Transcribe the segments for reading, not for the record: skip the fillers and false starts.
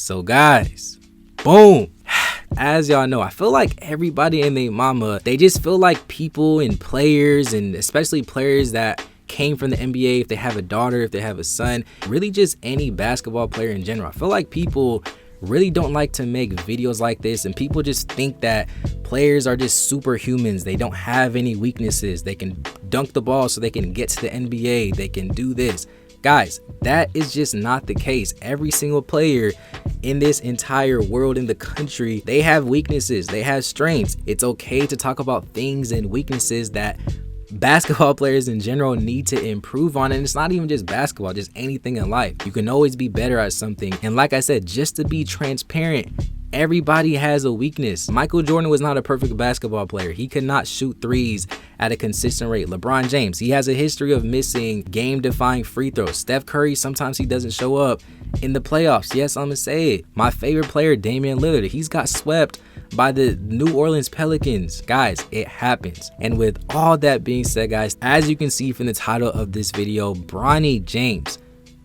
So guys, boom. As y'all know, I feel like everybody and their mama, they just feel like people and players, and especially players that came from the NBA, if they have a daughter, if they have a son, really just any basketball player in general. I feel like people really don't like to make videos like this, and people just think that players are just superhumans. They don't have any weaknesses. They can dunk the ball so they can get to the NBA. They can do this. Guys, that is just not the case. Every single player in this entire world, in the country, they have weaknesses, they have strengths. It's okay to talk about things and weaknesses that basketball players in general need to improve on. And it's not even just basketball, just anything in life. You can always be better at something. And like I said, just to be transparent, everybody has a weakness. Michael Jordan was not a perfect basketball player. He could not shoot threes at a consistent rate. LeBron James, he has a history of missing game-defying free throws. Steph Curry, sometimes he doesn't show up in the playoffs. Yes, I'm gonna say it. My favorite player, Damian Lillard, he's got swept by the New Orleans Pelicans. Guys, it happens. And with all that being said, guys, as you can see from the title of this video, Bronny James.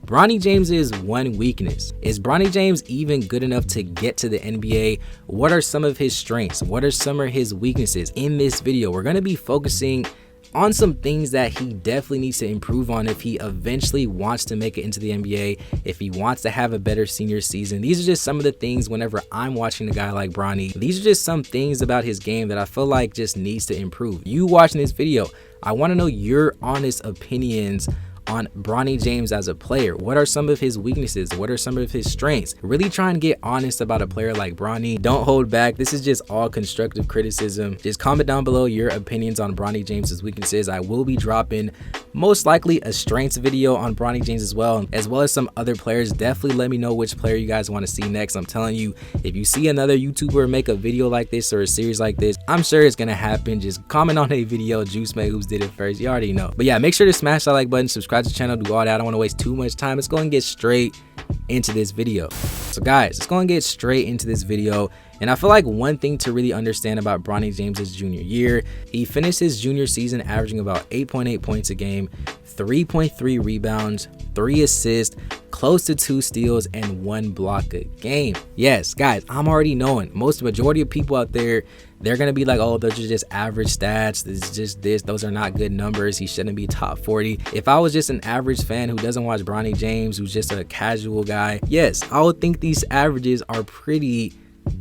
Bronny James is one weakness. Is Bronny James even good enough to get to the NBA? What are some of his strengths? What are some of his weaknesses? In this video, we're going to be focusing on some things that he definitely needs to improve on if he eventually wants to make it into the NBA, if he wants to have a better senior season. These are just some of the things whenever I'm watching a guy like Bronny. These are just some things about his game that I feel like just needs to improve. You watching this video, I want to know your honest opinions on Bronny James as a player. What are some of his weaknesses? What are some of his strengths? Really try and get honest about a player like Bronny. Don't hold back. This is just all constructive criticism. Just comment down below your opinions on Bronny James's weaknesses. I will be dropping most likely a strengths video on Bronny James as well as some other players. Definitely let me know which player you guys want to see next. I'm telling you, if you see another YouTuber make a video like this or a series like this, I'm sure it's gonna happen. Just comment on a video, Juice May who's did it first. You already know. But yeah, make sure to smash that like button, subscribe to the channel, do all that. I don't want to waste too much time. Let's go and get straight into this video. So guys, let's go and get straight into this video. And I feel like one thing to really understand about Bronny James's junior year, he finished his junior season averaging about 8.8 points a game, 3.3 rebounds, 3 assists, close to 2 steals, and 1 block a game. Yes, guys, I'm already knowing majority of people out there, they're gonna be like, oh, those are just average stats. This is just this. Those are not good numbers. He shouldn't be top 40. If I was just an average fan who doesn't watch Bronny James, who's just a casual guy, yes, I would think these averages are pretty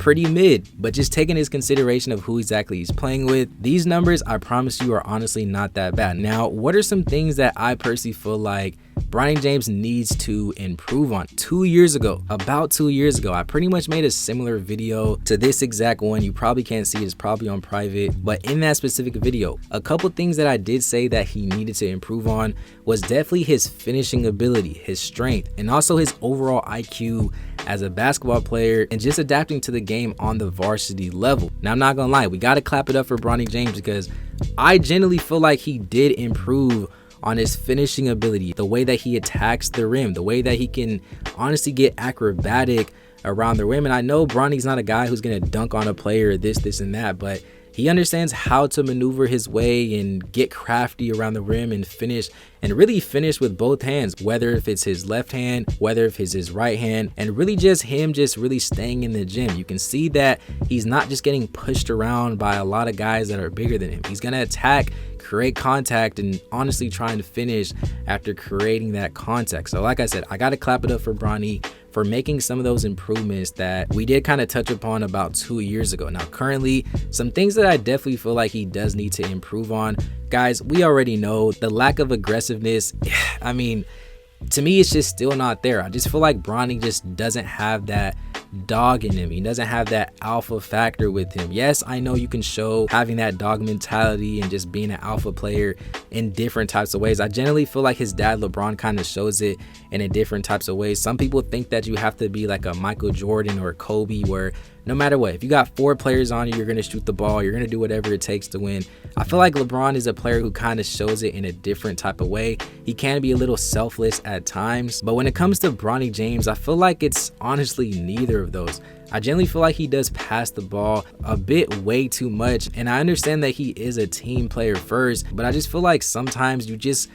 mid. But just taking his consideration of who exactly he's playing with, these numbers, I promise you, are honestly not that bad. Now, what are some things that I personally feel like Bronny James needs to improve on? About 2 years ago, I pretty much made a similar video to this exact one. You probably can't see it, it's probably on private, but in that specific video, a couple things that I did say that he needed to improve on was definitely his finishing ability, his strength, and also his overall IQ as a basketball player, and just adapting to the game on the varsity level. Now, I'm not gonna lie, we gotta clap it up for Bronny James because I genuinely feel like he did improve on his finishing ability, the way that he attacks the rim, the way that he can honestly get acrobatic around the rim. And I know Bronny's not a guy who's gonna dunk on a player, this and that, but he understands how to maneuver his way and get crafty around the rim and finish, and really finish with both hands, whether if it's his left hand, whether if it's his right hand, and really just him just really staying in the gym. You can see that he's not just getting pushed around by a lot of guys that are bigger than him. He's gonna attack, create contact, and honestly trying to finish after creating that contact. So like I said, I gotta clap it up for Bronny for making some of those improvements that we did kind of touch upon about 2 years ago. Now, currently, some things that I definitely feel like he does need to improve on. Guys, we already know the lack of aggressiveness. I mean, to me, it's just still not there. I just feel like Bronny just doesn't have that dog in him. He doesn't have that alpha factor with him. Yes, I know you can show having that dog mentality and just being an alpha player in different types of ways. I generally feel like his dad LeBron kind of shows it in a different types of ways. Some people think that you have to be like a Michael Jordan or Kobe, where no matter what, if you got 4 players on you, you're going to shoot the ball, you're going to do whatever it takes to win. I feel like LeBron is a player who kind of shows it in a different type of way. He can be a little selfless at times, but when it comes to Bronny James, I feel like it's honestly neither of those. I generally feel like he does pass the ball a bit way too much, and I understand that he is a team player first, but I just feel like sometimes you just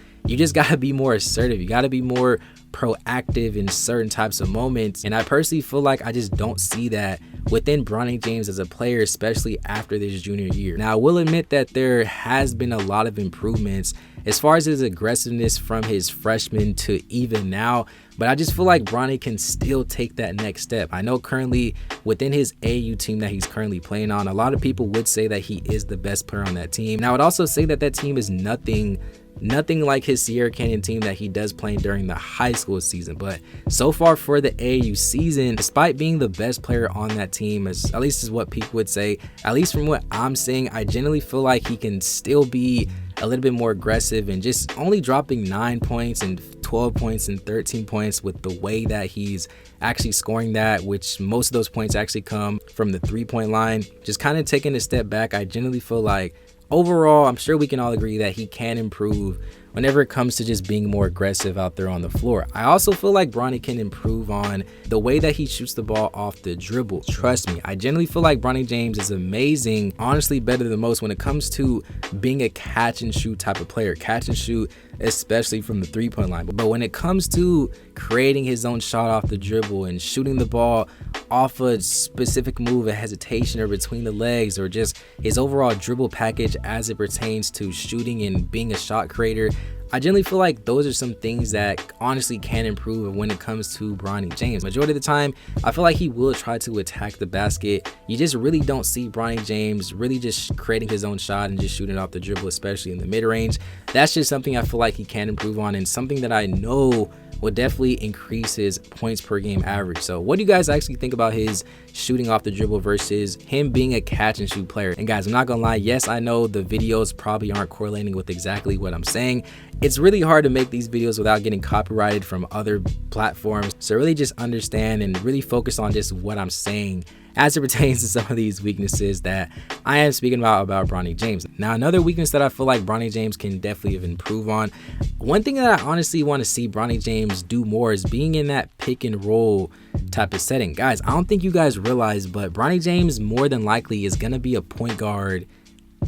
gotta be more assertive. You gotta be more proactive in certain types of moments. And I personally feel like I just don't see that within Bronny James as a player, especially after this junior year. Now, I will admit that there has been a lot of improvements as far as his aggressiveness from his freshman to even now, but I just feel like Bronny can still take that next step. I know currently within his AU team that he's currently playing on, a lot of people would say that he is the best player on that team. Now, I would also say that that team is nothing like his Sierra Canyon team that he does playing during the high school season. But so far for the AAU season, despite being the best player on that team, at least is what people would say, at least from what I'm seeing, I generally feel like he can still be a little bit more aggressive, and just only dropping 9 points and 12 points and 13 points with the way that he's actually scoring that, which most of those points actually come from the 3-point line. Just kind of taking a step back, I generally feel like overall, I'm sure we can all agree that he can improve whenever it comes to just being more aggressive out there on the floor. I also feel like Bronny can improve on the way that he shoots the ball off the dribble. Trust me, I generally feel like Bronny James is amazing, honestly better than most when it comes to being a catch and shoot type of player. Catch and shoot, especially from the 3-point line. But when it comes to creating his own shot off the dribble and shooting the ball off a specific move, a hesitation, or between the legs, or just his overall dribble package as it pertains to shooting and being a shot creator, I generally feel like those are some things that honestly can improve when it comes to Bronny James. Majority of the time, I feel like he will try to attack the basket. You just really don't see Bronny James really just creating his own shot and just shooting off the dribble, especially in the mid-range. That's just something I feel like he can improve on, and something that I know will definitely increase his points per game average. So what do you guys actually think about his shooting off the dribble versus him being a catch and shoot player? And guys, I'm not gonna lie, yes, I know the videos probably aren't correlating with exactly what I'm saying. It's really hard to make these videos without getting copyrighted from other platforms. So really just understand and really focus on just what I'm saying as it pertains to some of these weaknesses that I am speaking about Bronny James. Now, another weakness that I feel like Bronny James can definitely improve on, one thing that I honestly want to see Bronny James do more is being in that pick and roll type of setting. Guys, I don't think you guys realize, but Bronny James more than likely is going to be a point guard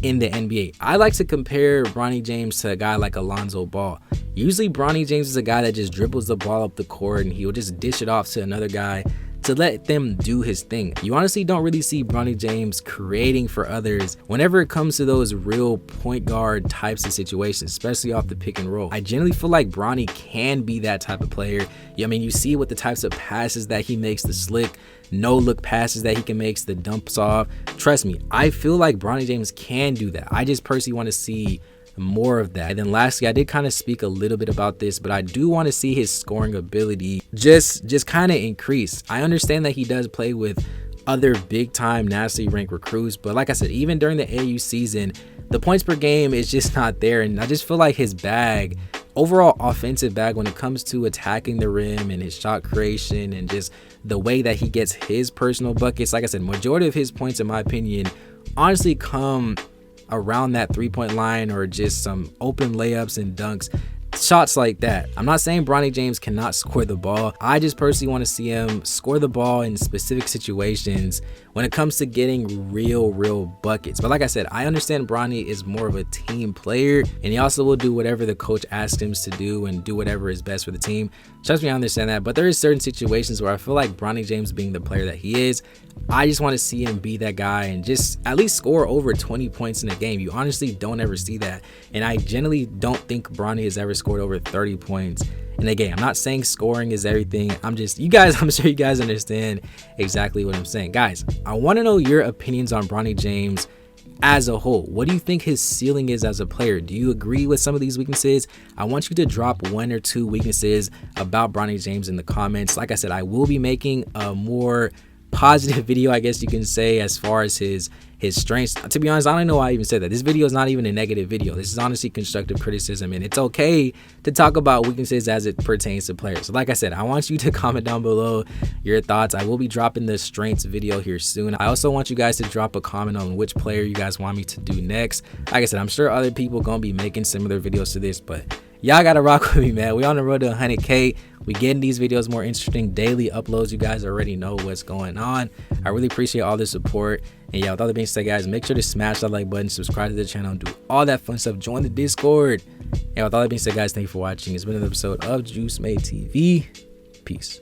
in the NBA. I like to compare Bronny James to a guy like Alonzo Ball. Usually Bronny James is a guy that just dribbles the ball up the court and he'll just dish it off to another guy to let them do his thing. You honestly don't really see Bronny James creating for others whenever it comes to those real point guard types of situations, especially off the pick and roll. I generally feel like Bronny can be that type of player. I mean, you see with the types of passes that he makes, the slick, no look passes that he can make, the dumps off. Trust me, I feel like Bronny James can do that. I just personally want to see more of that. And then lastly, I did kind of speak a little bit about this, but I do want to see his scoring ability just kind of increase. I understand that he does play with other big time nationally ranked recruits, but like I said, even during the AU season, the points per game is just not there. And I just feel like his bag, overall offensive bag, when it comes to attacking the rim and his shot creation and just the way that he gets his personal buckets, like I said, majority of his points, in my opinion, honestly come around that 3-point line or just some open layups and dunks, shots like that. I'm not saying Bronny James cannot score the ball. I just personally want to see him score the ball in specific situations when it comes to getting real buckets. But like I said, I understand Bronny is more of a team player, and he also will do whatever the coach asks him to do and do whatever is best for the team. Trust me, I understand that. But there is certain situations where I feel like Bronny James, being the player that he is, I just want to see him be that guy and just at least score over 20 points in a game. You honestly don't ever see that. And I generally don't think Bronny has ever scored over 30 points in a game. I'm not saying scoring is everything. I'm sure you guys understand exactly what I'm saying. Guys, I want to know your opinions on Bronny James as a whole. What do you think his ceiling is as a player? Do you agree with some of these weaknesses? I want you to drop 1 or 2 weaknesses about Bronny James in the comments. Like I said, I will be making a more positive video, I guess you can say, as far as his strengths. To be honest, I don't know why I even said that. This video is not even a negative video. This is honestly constructive criticism, and it's okay to talk about weaknesses as it pertains to players. So like I said, I want you to comment down below your thoughts. I will be dropping the strengths video here soon. I also want you guys to drop a comment on which player you guys want me to do next. Like I said, I'm sure other people gonna be making similar videos to this, but y'all gotta rock with me, man. We on the road to 100K. We getting these videos more interesting, daily uploads. You guys already know what's going on. I really appreciate all the support. And yeah, with all that being said, guys, make sure to smash that like button, subscribe to the channel, do all that fun stuff, join the Discord. And with all that being said, guys, thank you for watching. It's been another episode of Juice Made TV. Peace.